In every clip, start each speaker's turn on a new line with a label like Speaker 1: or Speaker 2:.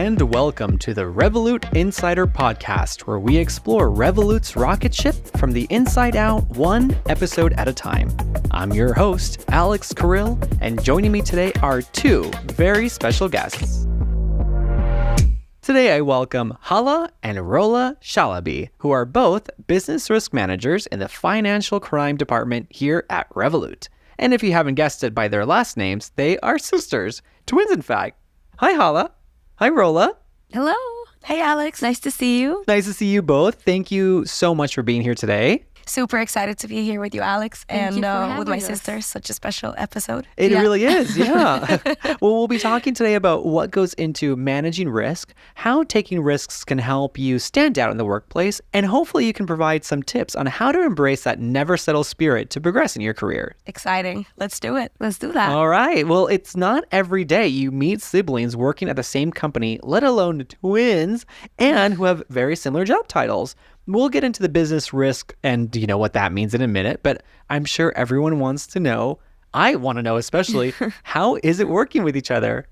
Speaker 1: and welcome to the Revolut Insider Podcast, where we explore Revolut's rocket ship from the inside out, one episode at a time. I'm your host, Alex Kirill, and joining me today are two very special guests. Today I welcome Hala and Rola Shalabi, who are both business risk managers in the financial crime department here at Revolut. And if you haven't guessed it by their last names, they are sisters, twins in fact. Hi Hala. Hi Rola.
Speaker 2: Hello. Hey Alex. Nice to see you.
Speaker 1: Nice to see you both. Thank you so much for being here today.
Speaker 3: Super excited to be here with you, Alex, and with my
Speaker 2: us.
Speaker 3: sister. Such a special episode.
Speaker 1: It really is, yeah. Well, we'll be talking today about what goes into managing risk, how taking risks can help you stand out in the workplace, and hopefully you can provide some tips on how to embrace that never settle spirit to progress in your career.
Speaker 3: Exciting. Let's do it.
Speaker 2: Let's do that.
Speaker 1: All right. Well, it's not every day you meet siblings working at the same company, let alone twins, and who have very similar job titles. We'll get into the business risk and you know what that means in a minute, but I'm sure everyone wants to know, I want to know especially, how is it working with each other?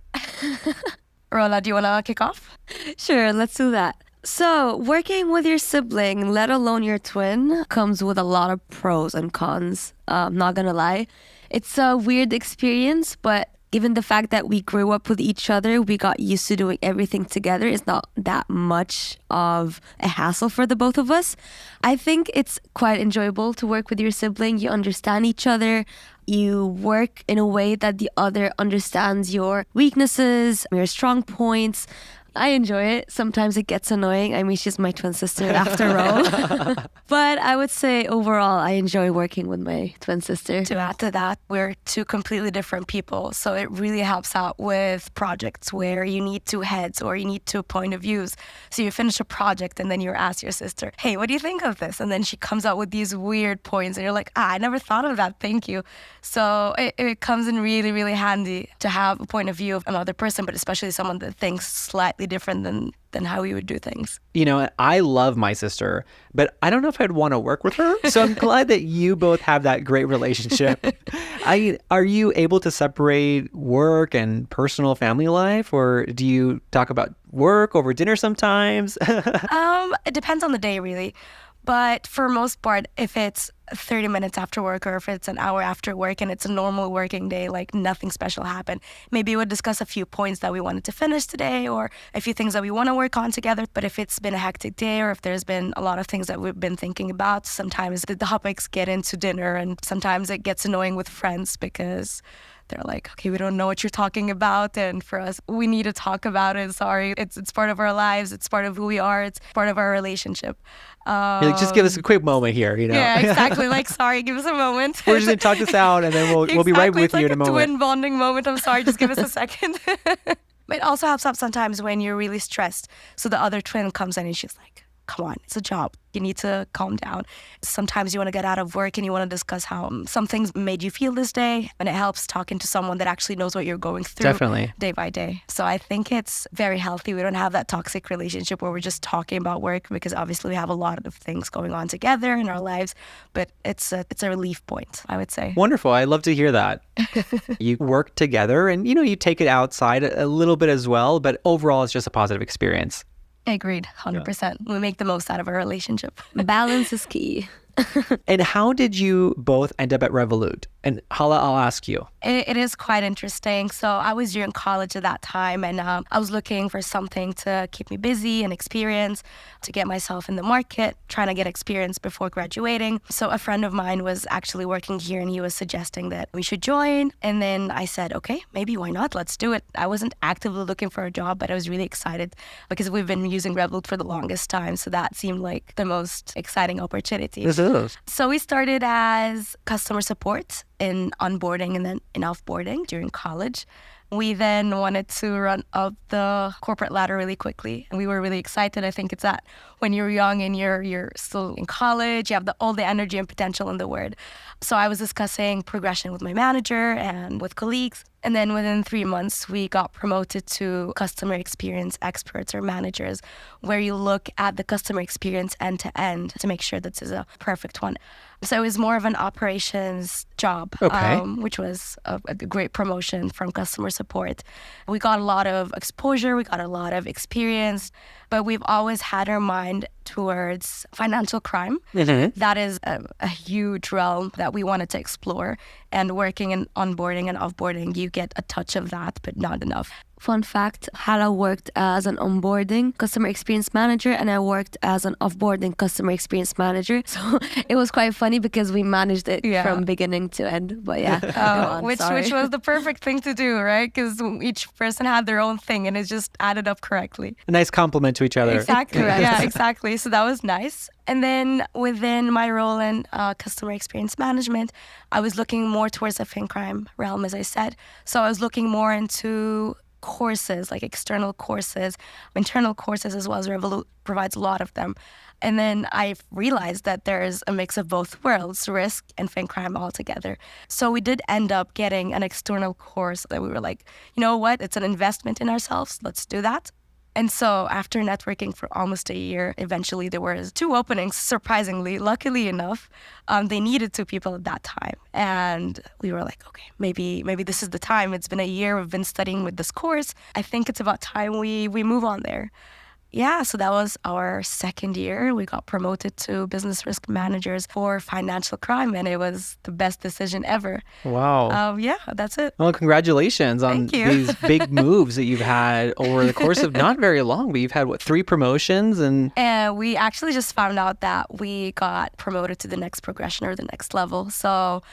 Speaker 3: Rola, do you want to kick off?
Speaker 2: Sure, let's do that. So, working with your sibling, let alone your twin, comes with a lot of pros and cons. Not gonna lie. It's a weird experience, but given the fact that we grew up with each other, we got used to doing everything together. It's not that much of a hassle for the both of us. I think it's quite enjoyable to work with your sibling. You understand each other. You work in a way that the other understands your weaknesses, your strong points. I enjoy it. Sometimes it gets annoying. I mean, she's my twin sister after all. But I would say overall, I enjoy working with my twin sister.
Speaker 3: To add to that, we're two completely different people. So it really helps out with projects where you need two heads or you need two point of views. So you finish a project and then you ask your sister, hey, what do you think of this? And then she comes out with these weird points and you're like, I never thought of that. Thank you. So it comes in really, really handy to have a point of view of another person, but especially someone that thinks slightly different than how we would do things.
Speaker 1: You know, I love my sister, but I don't know if I'd want to work with her. So I'm glad that you both have that great relationship. Are you able to separate work and personal family life, or do you talk about work over dinner sometimes?
Speaker 3: It depends on the day, really. But for most part, if it's 30 minutes after work or if it's an hour after work and it's a normal working day, like nothing special happened, maybe we'll discuss a few points that we wanted to finish today or a few things that we want to work on together. But if it's been a hectic day or if there's been a lot of things that we've been thinking about, sometimes the topics get into dinner and sometimes it gets annoying with friends because they're like, okay, we don't know what you're talking about. And for us, we need to talk about it. Sorry, it's part of our lives. It's part of who we are. It's part of our relationship.
Speaker 1: Just give us a quick moment here, you know?
Speaker 3: Yeah, exactly. Like, sorry, give us a moment.
Speaker 1: We're just going to talk this out and then we'll be right with
Speaker 3: it's
Speaker 1: you in a
Speaker 3: like
Speaker 1: moment.
Speaker 3: Twin bonding moment. I'm sorry, just give us a second. But it also helps out sometimes when you're really stressed. So the other twin comes in and she's like, come on, it's a job. You need to calm down. Sometimes you want to get out of work and you want to discuss how some things made you feel this day. And it helps talking to someone that actually knows what you're going through
Speaker 1: Definitely.
Speaker 3: Day by day. So I think it's very healthy. We don't have that toxic relationship where we're just talking about work because obviously we have a lot of things going on together in our lives. But it's a relief point, I would say.
Speaker 1: Wonderful. I love to hear that. You work together and, you take it outside a little bit as well. But overall, it's just a positive experience.
Speaker 3: Agreed, 100%. Yeah. We make the most out of our relationship.
Speaker 2: Balance is key.
Speaker 1: And how did you both end up at Revolut? And Hala, I'll ask you.
Speaker 3: It is quite interesting. So I was during college at that time, and I was looking for something to keep me busy and experience, to get myself in the market, trying to get experience before graduating. So a friend of mine was actually working here, and he was suggesting that we should join. And then I said, okay, maybe why not? Let's do it. I wasn't actively looking for a job, but I was really excited because we've been using Revolut for the longest time. So that seemed like the most exciting opportunity.
Speaker 1: This is.
Speaker 3: So we started as customer support in onboarding and then in offboarding during college. We then wanted to run up the corporate ladder really quickly, and we were really excited. I think it's that when you're young and you're still in college, you have all the energy and potential in the word. So I was discussing progression with my manager and with colleagues, and then within 3 months, we got promoted to customer experience experts or managers, where you look at the customer experience end to end to make sure that this is a perfect one. So it was more of an operations job,
Speaker 1: Okay.
Speaker 3: which was a great promotion from customer support. We got a lot of exposure, we got a lot of experience, but we've always had our mind towards financial crime. That is a huge realm that we wanted to explore. And working in onboarding and offboarding, you get a touch of that, but not enough.
Speaker 2: Fun fact, Hala worked as an onboarding customer experience manager and I worked as an offboarding customer experience manager. So it was quite funny because we managed it from beginning to end. But yeah, go on,
Speaker 3: which
Speaker 2: sorry.
Speaker 3: was the perfect thing to do, right? Because each person had their own thing and it just added up correctly.
Speaker 1: A nice compliment to each other.
Speaker 3: Exactly. Yeah, exactly. So that was nice. And then within my role in customer experience management, I was looking more towards the fin crime realm, as I said. So I was looking more into courses, like external courses, internal courses as well, as Revolut provides a lot of them. And then I realized that there's a mix of both worlds, risk and fin crime all together. So we did end up getting an external course that we were like, you know what, it's an investment in ourselves, let's do that. And so after networking for almost a year, eventually there were 2 openings, surprisingly. Luckily enough, they needed 2 people at that time. And we were like, okay, maybe this is the time. It's been a year. We've been studying with this course. I think it's about time we move on there. Yeah, so that was our 2nd year. We got promoted to business risk managers for financial crime, and it was the best decision ever.
Speaker 1: Wow.
Speaker 3: Yeah, that's it.
Speaker 1: Well, congratulations on
Speaker 3: Thank you.
Speaker 1: these big moves that you've had over the course of not very long, but you've had, 3 promotions and...
Speaker 3: And we actually just found out that we got promoted to the next progression or the next level. So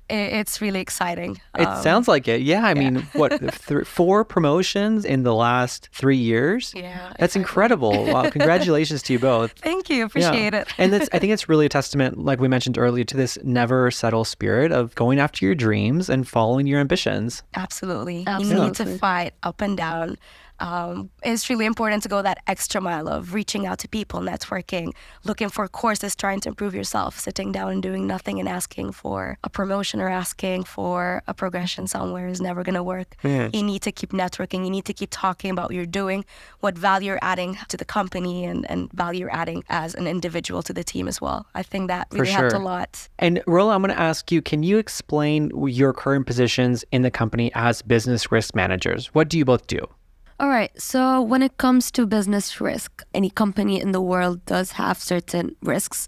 Speaker 3: it's really exciting.
Speaker 1: It sounds like it. Yeah. I mean, 4 promotions in the last 3 years?
Speaker 3: Yeah.
Speaker 1: That's incredible. Wow. Congratulations to you both.
Speaker 3: Thank you. Appreciate it.
Speaker 1: And I think it's really a testament, like we mentioned earlier, to this never settle spirit of going after your dreams and following your ambitions.
Speaker 3: Absolutely.
Speaker 2: Absolutely.
Speaker 3: You need to fight up and down. It's really important to go that extra mile of reaching out to people, networking, looking for courses, trying to improve yourself, sitting down and doing nothing and asking for a promotion or asking for a progression somewhere is never going to work.
Speaker 1: Yeah.
Speaker 3: You need to keep networking. You need to keep talking about what you're doing, what value you're adding to the company and value you're adding as an individual to the team as well. I think that really helped a lot.
Speaker 1: And Rola, I'm going to ask you, can you explain your current positions in the company as business risk managers? What do you both do?
Speaker 2: All right. So when it comes to business risk, any company in the world does have certain risks.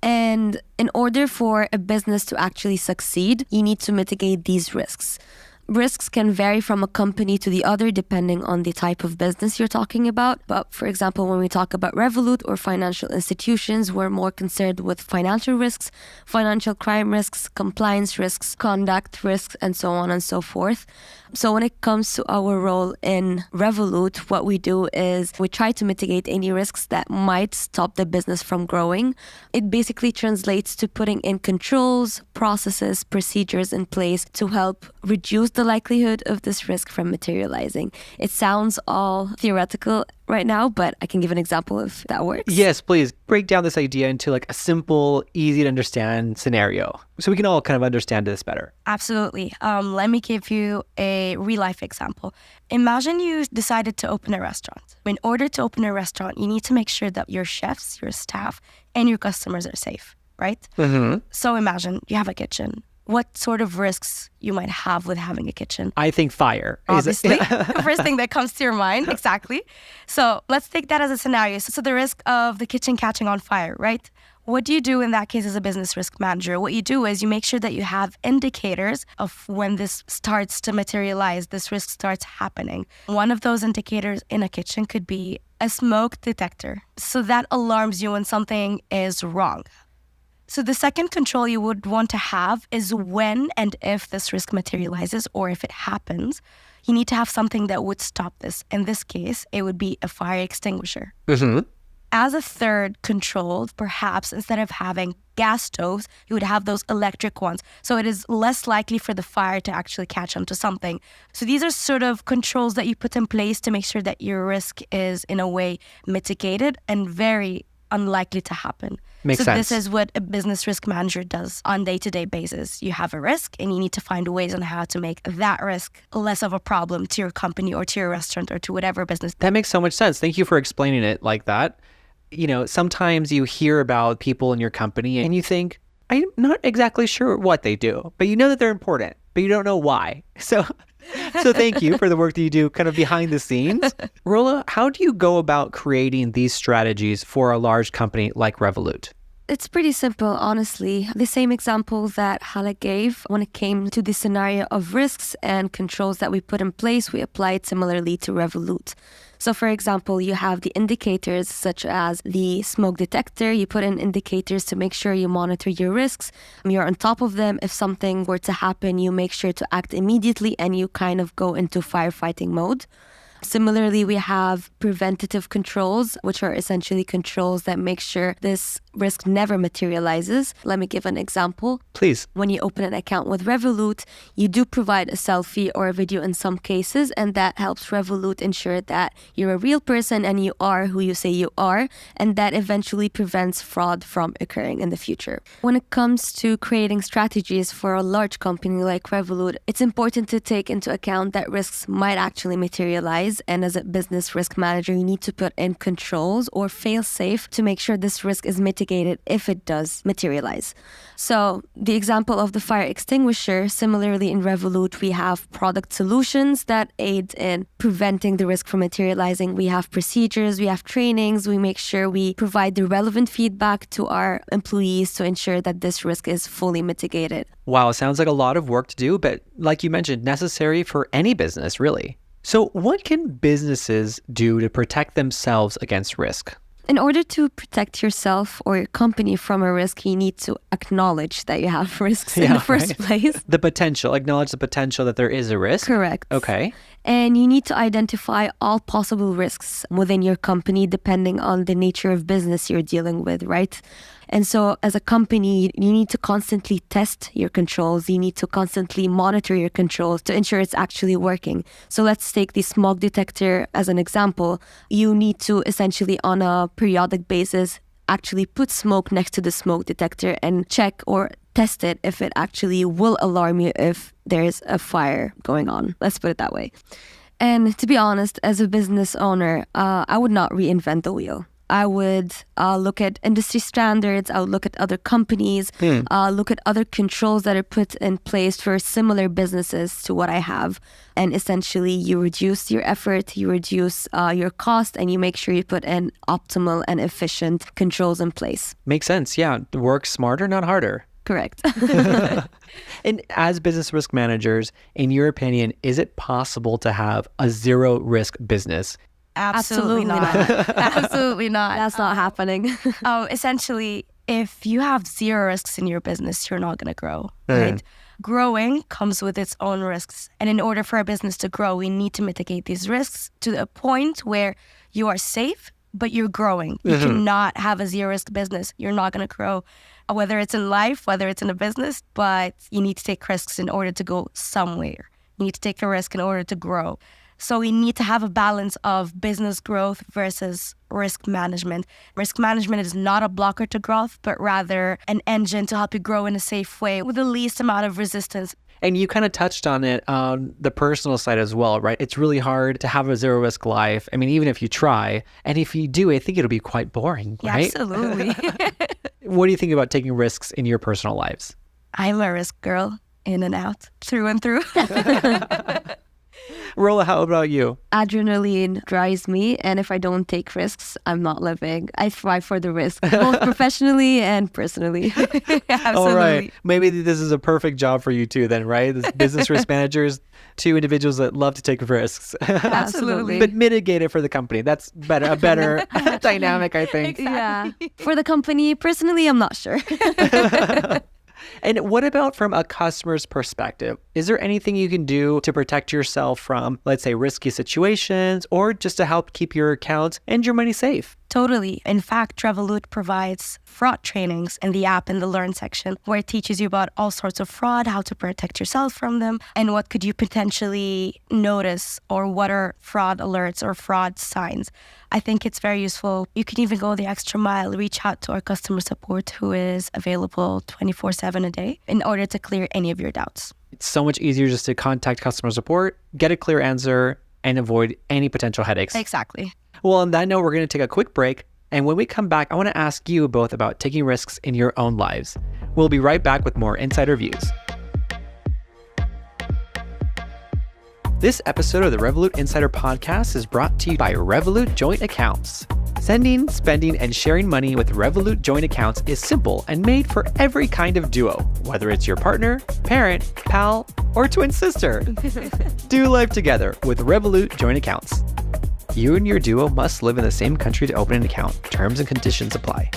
Speaker 2: And in order for a business to actually succeed, you need to mitigate these risks. Risks can vary from a company to the other depending on the type of business you're talking about. But for example, when we talk about Revolut or financial institutions, we're more concerned with financial risks, financial crime risks, compliance risks, conduct risks, and so on and so forth. So when it comes to our role in Revolut, what we do is we try to mitigate any risks that might stop the business from growing. It basically translates to putting in controls, processes, procedures in place to help reduce the likelihood of this risk from materializing. It sounds all theoretical right now, but I can give an example if that works.
Speaker 1: Yes, please break down this idea into like a simple, easy to understand scenario so we can all kind of understand this better.
Speaker 3: Absolutely. Let me give you a real life example. Imagine you decided to open a restaurant. In order to open a restaurant, you need to make sure that your chefs, your staff, and your customers are safe, right?
Speaker 1: Mm-hmm.
Speaker 3: So imagine you have a kitchen. What sort of risks you might have with having a kitchen?
Speaker 1: I think fire.
Speaker 3: Obviously, the first thing that comes to your mind. Exactly. So let's take that as a scenario. So the risk of the kitchen catching on fire, right? What do you do in that case as a business risk manager? What you do is you make sure that you have indicators of when this starts to materialize, this risk starts happening. One of those indicators in a kitchen could be a smoke detector. So that alarms you when something is wrong. So the second control you would want to have is when and if this risk materializes or if it happens, you need to have something that would stop this. In this case, it would be a fire extinguisher.
Speaker 1: Mm-hmm.
Speaker 3: As a third control, perhaps instead of having gas stoves, you would have those electric ones. So it is less likely for the fire to actually catch onto something. So these are sort of controls that you put in place to make sure that your risk is in a way mitigated and very unlikely to happen.
Speaker 1: Makes sense.
Speaker 3: This is what a business risk manager does on day-to-day basis. You have a risk and you need to find ways on how to make that risk less of a problem to your company or to your restaurant or to whatever business.
Speaker 1: That makes so much sense. Thank you for explaining it like that. You know, sometimes you hear about people in your company and you think, I'm not exactly sure what they do, but you know that they're important, but you don't know why. So thank you for the work that you do kind of behind the scenes. Rolla, how do you go about creating these strategies for a large company like Revolut?
Speaker 2: It's pretty simple, honestly. The same example that Hala gave when it came to the scenario of risks and controls that we put in place, we applied similarly to Revolut. So for example, you have the indicators such as the smoke detector. You put in indicators to make sure you monitor your risks. You're on top of them. If something were to happen, you make sure to act immediately and you kind of go into firefighting mode. Similarly, we have preventative controls, which are essentially controls that make sure this risk never materializes. Let me give an example.
Speaker 1: Please.
Speaker 2: When you open an account with Revolut, you do provide a selfie or a video in some cases, and that helps Revolut ensure that you're a real person and you are who you say you are, and that eventually prevents fraud from occurring in the future. When it comes to creating strategies for a large company like Revolut, it's important to take into account that risks might actually materialize, and as a business risk manager, you need to put in controls or fail-safe to make sure this risk is mitigated if it does materialize. So the example of the fire extinguisher, similarly in Revolut, we have product solutions that aid in preventing the risk from materializing. We have procedures, we have trainings, we make sure we provide the relevant feedback to our employees to ensure that this risk is fully mitigated.
Speaker 1: Wow, it sounds like a lot of work to do, but like you mentioned, necessary for any business, really. So what can businesses do to protect themselves against risk?
Speaker 2: In order to protect yourself or your company from a risk, you need to acknowledge that you have risks in the first place.
Speaker 1: The potential, acknowledge the potential that there is a risk.
Speaker 2: Correct.
Speaker 1: Okay.
Speaker 2: And you need to identify all possible risks within your company depending on the nature of business you're dealing with, right? And so as a company, you need to constantly test your controls. You need to constantly monitor your controls to ensure it's actually working. So let's take the smoke detector as an example. You need to essentially on a periodic basis actually put smoke next to the smoke detector and check or test it if it actually will alarm you if there's a fire going on. Let's put it that way. And to be honest, as a business owner, I would not reinvent the wheel. I would look at industry standards. I would look at other companies, look at other controls that are put in place for similar businesses to what I have. And essentially, you reduce your effort, you reduce your cost, and you make sure you put in optimal and efficient controls in place.
Speaker 1: Makes sense. Yeah. Work smarter, not harder.
Speaker 2: Correct.
Speaker 1: And as business risk managers, in your opinion, is it possible to have a zero risk business?
Speaker 3: Absolutely not. Absolutely not.
Speaker 2: That's not happening.
Speaker 3: Essentially, if you have zero risks in your business, you're not going to grow, right? Growing comes with its own risks. And in order for a business to grow, we need to mitigate these risks to the point where you are safe, but you're growing. You cannot have a zero risk business. You're not going to grow, whether it's in life, whether it's in a business, but you need to take risks in order to go somewhere. You need to take a risk in order to grow. So we need to have a balance of business growth versus risk management. Risk management is not a blocker to growth, but rather an engine to help you grow in a safe way with the least amount of resistance.
Speaker 1: And you kind of touched on it on the personal side as well, right? It's really hard to have a zero risk life. I mean, even if you try, and if you do, I think it'll be quite boring, right?
Speaker 3: Absolutely.
Speaker 1: What do you think about taking risks in your personal lives?
Speaker 3: I'm a risk girl, in and out, through and through.
Speaker 1: Rolla, how about you?
Speaker 2: Adrenaline drives me, and if I don't take risks, I'm not living. I thrive for the risk, both professionally and personally.
Speaker 3: Absolutely.
Speaker 1: All right. Maybe this is a perfect job for you too then, right? This business risk managers, two individuals that love to take risks.
Speaker 2: Absolutely.
Speaker 1: But mitigate it for the company. That's a better dynamic, I think.
Speaker 2: Yeah. For the company, personally, I'm not sure.
Speaker 1: And what about from a customer's perspective? Is there anything you can do to protect yourself from, let's say, risky situations or just to help keep your accounts and your money safe?
Speaker 3: Totally. In fact, Revolut provides fraud trainings in the app in the Learn section where it teaches you about all sorts of fraud, how to protect yourself from them, and what could you potentially notice or what are fraud alerts or fraud signs. I think it's very useful. You can even go the extra mile, reach out to our customer support who is available 24/7 a day in order to clear any of your doubts.
Speaker 1: It's so much easier just to contact customer support, get a clear answer, and avoid any potential headaches.
Speaker 3: Exactly.
Speaker 1: Well, on that note, we're going to take a quick break. And when we come back, I want to ask you both about taking risks in your own lives. We'll be right back with more Insider Views. This episode of the Revolut Insider Podcast is brought to you by Revolut Joint Accounts. Sending, spending, and sharing money with Revolut Joint Accounts is simple and made for every kind of duo, whether it's your partner, parent, pal, or twin sister. Do life together with Revolut Joint Accounts. You and your duo must live in the same country to open an account. Terms and conditions apply.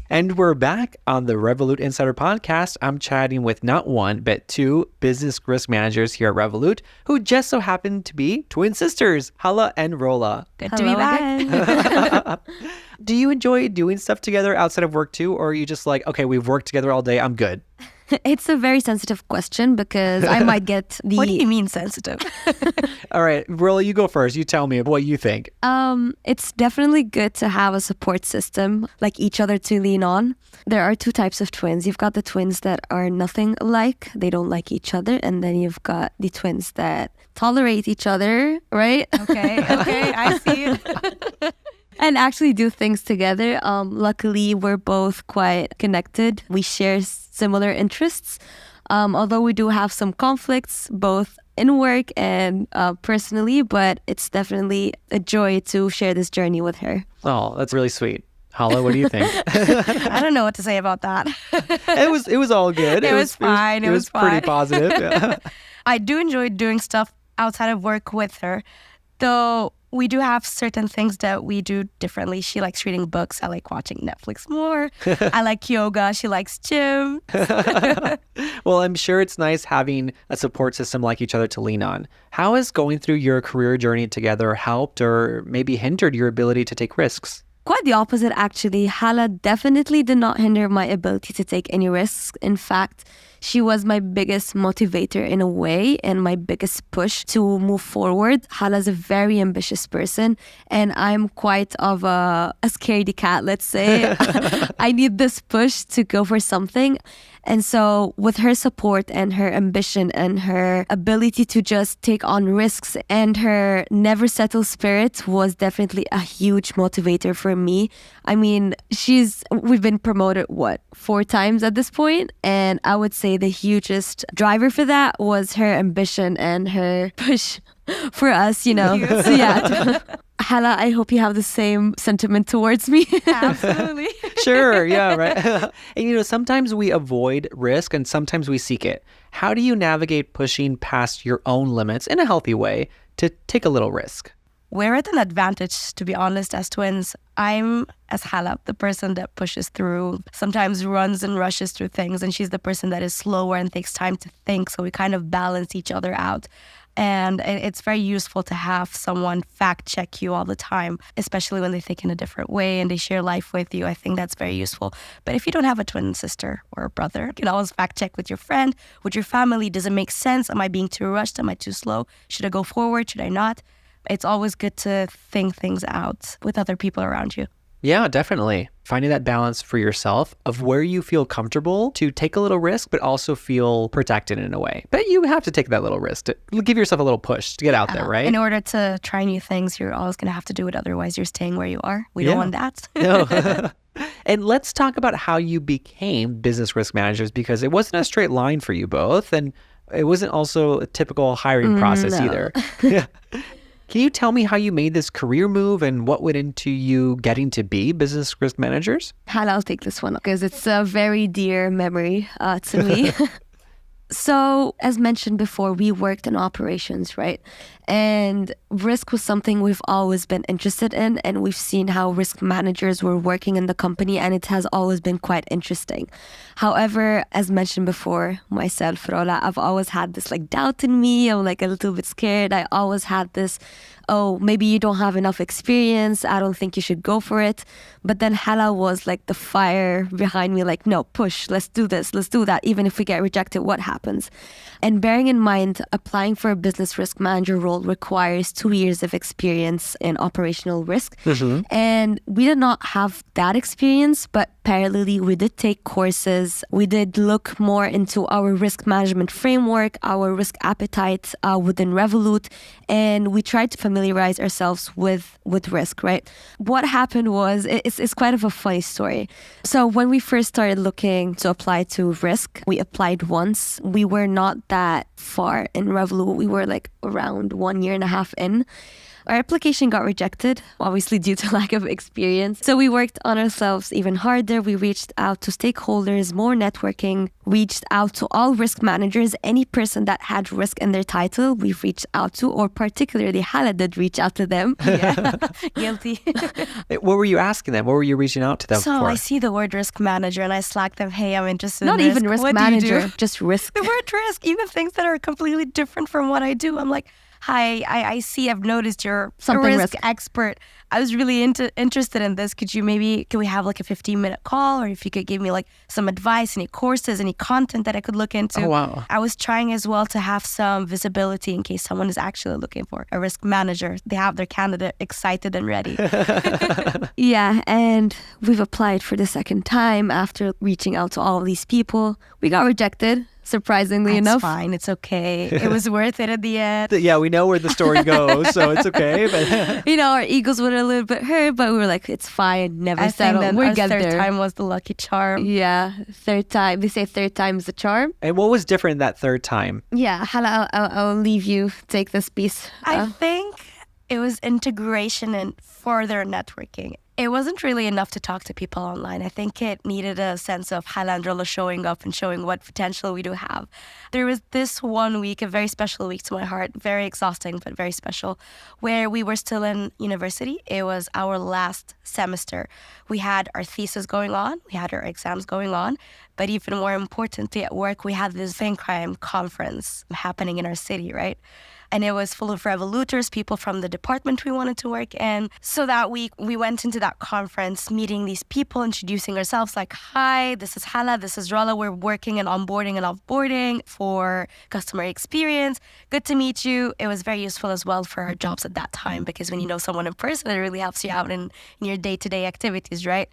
Speaker 1: And we're back on the Revolut Insider Podcast. I'm chatting with not one, but two business risk managers here at Revolut who just so happen to be twin sisters, Hala and Rola.
Speaker 3: Good to be back.
Speaker 2: Again.
Speaker 1: Do you enjoy doing stuff together outside of work too? Or are you just like, okay, we've worked together all day, I'm good?
Speaker 2: It's a very sensitive question because I might get the...
Speaker 3: What do you mean sensitive?
Speaker 1: All right, Rola, you go first. You tell me what you think.
Speaker 2: It's definitely good to have a support system, like each other to lean on. There are two types of twins. You've got the twins that are nothing alike. They don't like each other. And then you've got the twins that tolerate each other, right?
Speaker 3: Okay, I see it.
Speaker 2: And actually do things together. Luckily, we're both quite connected. We share similar interests. Although we do have some conflicts, both in work and personally, but it's definitely a joy to share this journey with her.
Speaker 1: Oh, that's really sweet. Hala, what do you think?
Speaker 3: I don't know what to say about that.
Speaker 1: It was all good.
Speaker 3: It was fine.
Speaker 1: It was pretty positive. Yeah.
Speaker 3: I do enjoy doing stuff outside of work with her, though we do have certain things that we do differently. She likes reading books. I like watching Netflix more. I like yoga. She likes gym.
Speaker 1: Well, I'm sure it's nice having a support system like each other to lean on. How has going through your career journey together helped or maybe hindered your ability to take risks?
Speaker 2: Quite the opposite, actually. Hala definitely did not hinder my ability to take any risks. In fact, she was my biggest motivator in a way and my biggest push to move forward. Hala's a very ambitious person and I'm quite of a scaredy cat, let's say. I need this push to go for something. And so with her support and her ambition and her ability to just take on risks and her never settle spirit was definitely a huge motivator for me. I mean, we've been promoted, 4 times at this point? And I would say the hugest driver for that was her ambition and her push for us, you know. So yeah. Hala, I hope you have the same sentiment towards me.
Speaker 3: Absolutely.
Speaker 1: Sure, yeah, right. And sometimes we avoid risk and sometimes we seek it. How do you navigate pushing past your own limits in a healthy way to take a little risk?
Speaker 3: We're at an advantage, to be honest, as twins. I'm, as Hala, the person that pushes through, sometimes runs and rushes through things, and she's the person that is slower and takes time to think, so we kind of balance each other out. And it's very useful to have someone fact check you all the time, especially when they think in a different way and they share life with you. I think that's very useful. But if you don't have a twin sister or a brother, you can always fact check with your friend, with your family. Does it make sense? Am I being too rushed? Am I too slow? Should I go forward? Should I not? It's always good to think things out with other people around you.
Speaker 1: Yeah, definitely. Finding that balance for yourself of where you feel comfortable to take a little risk, but also feel protected in a way. But you have to take that little risk to give yourself a little push to get out there, right?
Speaker 3: In order to try new things, you're always going to have to do it. Otherwise, you're staying where you are. We don't want that.
Speaker 1: No. And let's talk about how you became business risk managers, because it wasn't a straight line for you both. And it wasn't also a typical hiring process either. Yeah. Can you tell me how you made this career move and what went into you getting to be business risk managers?
Speaker 2: Hala, I'll take this one because it's a very dear memory to me. So, as mentioned before, we worked in operations, right? And risk was something we've always been interested in, and we've seen how risk managers were working in the company, and it has always been quite interesting. However, as mentioned before, myself, Rola, I've always had this doubt in me. I'm a little bit scared. I always had this, oh, maybe you don't have enough experience. I don't think you should go for it. But then Hala was the fire behind me, no, push, let's do this, let's do that. Even if we get rejected, what happens? happens. And bearing in mind, applying for a business risk manager role requires 2 years of experience in operational risk. And we did not have that experience, but parallelly, we did take courses. We did look more into our risk management framework, our risk appetite within Revolut, and we tried to familiarize ourselves with risk, right? What happened was, it's quite of a funny story. So when we first started looking to apply to risk, we applied once. We were not that far in Revolut. We were like around 1.5 years in. Our application got rejected, obviously due to lack of experience. So we worked on ourselves even harder. We reached out to stakeholders, more networking, reached out to all risk managers. Any person that had risk in their title, we've reached out to, or particularly Hala did reach out to them.
Speaker 3: Yeah, guilty.
Speaker 1: What were you asking them? What were you reaching out to them
Speaker 3: So
Speaker 1: for?
Speaker 3: I see the word risk manager and I Slack them, hey, I'm interested
Speaker 2: Not
Speaker 3: in
Speaker 2: even risk
Speaker 3: What do you
Speaker 2: manager,
Speaker 3: do?
Speaker 2: just risk.
Speaker 3: The word risk, even things that are completely different from what I do. I'm like, hi, I see, I've noticed you're
Speaker 2: Something
Speaker 3: a
Speaker 2: risk.
Speaker 3: expert. I was really interested in this. Can we have like a 15-minute call? Or if you could give me like some advice, any courses, any content that I could look into.
Speaker 1: Oh, wow.
Speaker 3: I was trying as well to have some visibility in case someone is actually looking for a risk manager. They have their candidate excited and ready.
Speaker 2: Yeah, and we've applied for the second time after reaching out to all of these people. We got rejected, surprisingly
Speaker 3: It's
Speaker 2: enough.
Speaker 3: fine. It's okay. It was worth it at the end.
Speaker 1: Yeah, we know where the story goes, so it's okay. But
Speaker 2: You know, our egos were a little bit hurt, but we were like, it's fine, never
Speaker 3: I think
Speaker 2: settle.
Speaker 3: that
Speaker 2: We'll
Speaker 3: our
Speaker 2: get
Speaker 3: third
Speaker 2: there.
Speaker 3: time was the lucky charm.
Speaker 2: Yeah, third time. They say third time's the charm.
Speaker 1: and what was different that third time?
Speaker 2: Yeah, Hala, I'll leave you take this piece.
Speaker 3: I think it was integration and further networking. It wasn't really enough to talk to people online. I think it needed a sense of Highlanderla showing up and showing what potential we do have. There was this one week, a very special week to my heart, very exhausting, but very special, where we were still in university. It was our last semester. We had our thesis going on, we had our exams going on, but even more importantly, at work, we had this Think Crime conference happening in our city, right? And it was full of Revoluters, people from the department we wanted to work in. So that week, we went into that conference, meeting these people, introducing ourselves like, hi, this is Hala, this is Rolla. We're working in onboarding and offboarding for customer experience. Good to meet you. It was very useful as well for our jobs at that time, because when you know someone in person, it really helps you out in your day-to-day activities, right?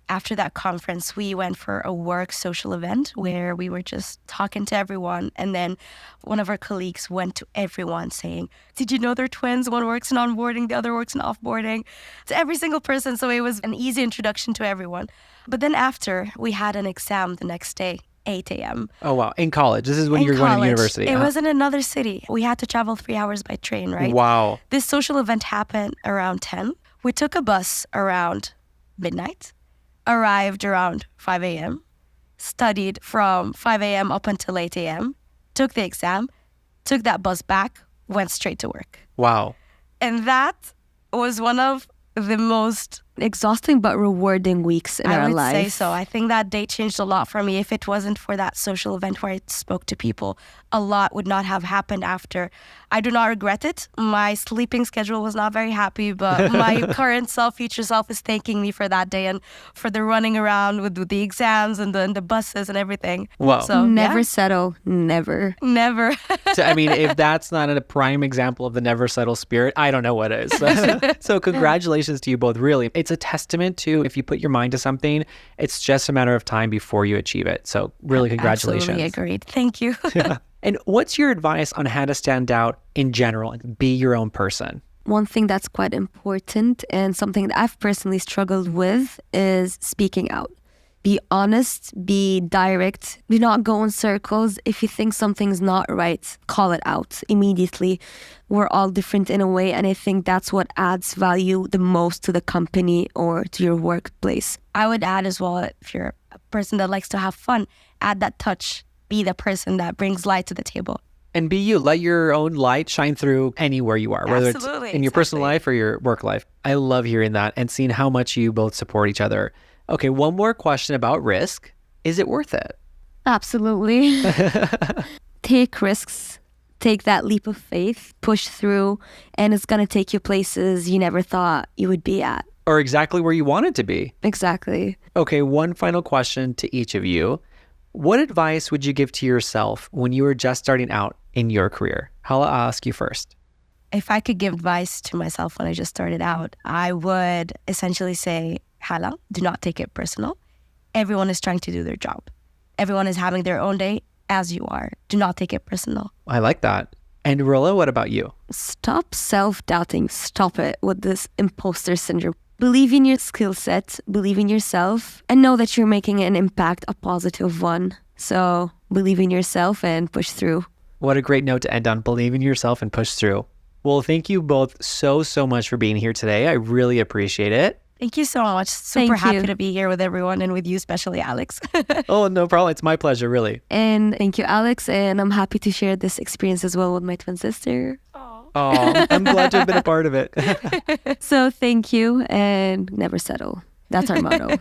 Speaker 3: After that conference, we went for a work social event where we were just talking to everyone. And then one of our colleagues went to everyone saying, did you know they're twins? One works in onboarding, the other works in offboarding. To every single person. So it was an easy introduction to everyone. But then after, we had an exam the next day, 8 a.m.
Speaker 1: Oh, wow. In college. This is when
Speaker 3: In
Speaker 1: you're going to
Speaker 3: college.
Speaker 1: university.
Speaker 3: It was in another city. We had to travel 3 hours by train, right?
Speaker 1: Wow.
Speaker 3: This social event happened around 10. We took a bus around midnight. Arrived around 5 a.m., studied from 5 a.m. up until 8 a.m., took the exam, took that bus back, went straight to work.
Speaker 1: Wow.
Speaker 3: And that was one of the most,
Speaker 2: Exhausting but rewarding weeks in
Speaker 3: I
Speaker 2: our
Speaker 3: would
Speaker 2: life.
Speaker 3: say so. I think that day changed a lot for me. If it wasn't for that social event where I spoke to people, a lot would not have happened after. I do not regret it. My sleeping schedule was not very happy, but my current self, future self, is thanking me for that day and for the running around with the exams and the buses and everything.
Speaker 1: Wow.
Speaker 3: So
Speaker 2: Never
Speaker 3: yeah,
Speaker 2: settle, never.
Speaker 3: never.
Speaker 1: So, I mean, if that's not a prime example of the never settle spirit, I don't know what is. So congratulations to you both. Really, it's a testament to if you put your mind to something, it's just a matter of time before you achieve it. So really, congratulations.
Speaker 3: Absolutely agreed. Thank you.
Speaker 1: And what's your advice on how to stand out in general and be your own person?
Speaker 2: One thing that's quite important and something that I've personally struggled with is speaking out. Be honest, be direct, do not go in circles. If you think something's not right, call it out immediately. We're all different in a way, and I think that's what adds value the most to the company or to your workplace.
Speaker 3: I would add as well, if you're a person that likes to have fun, add that touch. Be the person that brings light to the table.
Speaker 1: And be you. Let your own light shine through anywhere you are, whether
Speaker 3: Absolutely,
Speaker 1: it's in your personal
Speaker 3: exactly.
Speaker 1: life or your work life. I love hearing that and seeing how much you both support each other. Okay, one more question about risk. Is it worth it?
Speaker 2: Absolutely. Take risks, take that leap of faith, push through, and it's going to take you places you never thought you would be at.
Speaker 1: Or exactly where you wanted to be?
Speaker 2: Exactly.
Speaker 1: Okay, one final question to each of you. What advice would you give to yourself when you were just starting out in your career? I'll ask you first.
Speaker 3: If I could give advice to myself when I just started out, I would essentially say, Hala, do not take it personal. Everyone is trying to do their job. Everyone is having their own day as you are. Do not take it personal.
Speaker 1: I like that. And Rilla, what about you?
Speaker 2: Stop self-doubting. Stop it with this imposter syndrome. Believe in your skill set, believe in yourself, and know that you're making an impact, a positive one. So believe in yourself and push through.
Speaker 1: What a great note to end on. Believe in yourself and push through. Well, thank you both so much for being here today. I really appreciate it.
Speaker 3: Thank you so much. Super happy to be here with everyone and with you, especially Alex.
Speaker 1: Oh, no problem. It's my pleasure, really.
Speaker 2: And thank you, Alex. And I'm happy to share this experience as well with my twin sister.
Speaker 1: Oh, I'm glad to have been a part of it.
Speaker 2: So thank you and never settle. That's our motto.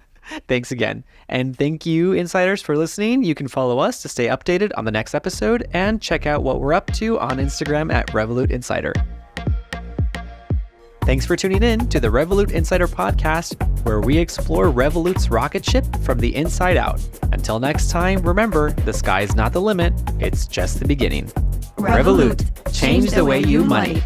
Speaker 1: Thanks again. And thank you, insiders, for listening. You can follow us to stay updated on the next episode and check out what we're up to on Instagram at Revolut Insider. Thanks for tuning in to the Revolut Insider podcast, where we explore Revolut's rocket ship from the inside out. Until next time, remember, the sky's not the limit, it's just the beginning.
Speaker 3: Revolut.
Speaker 1: Change the way you money.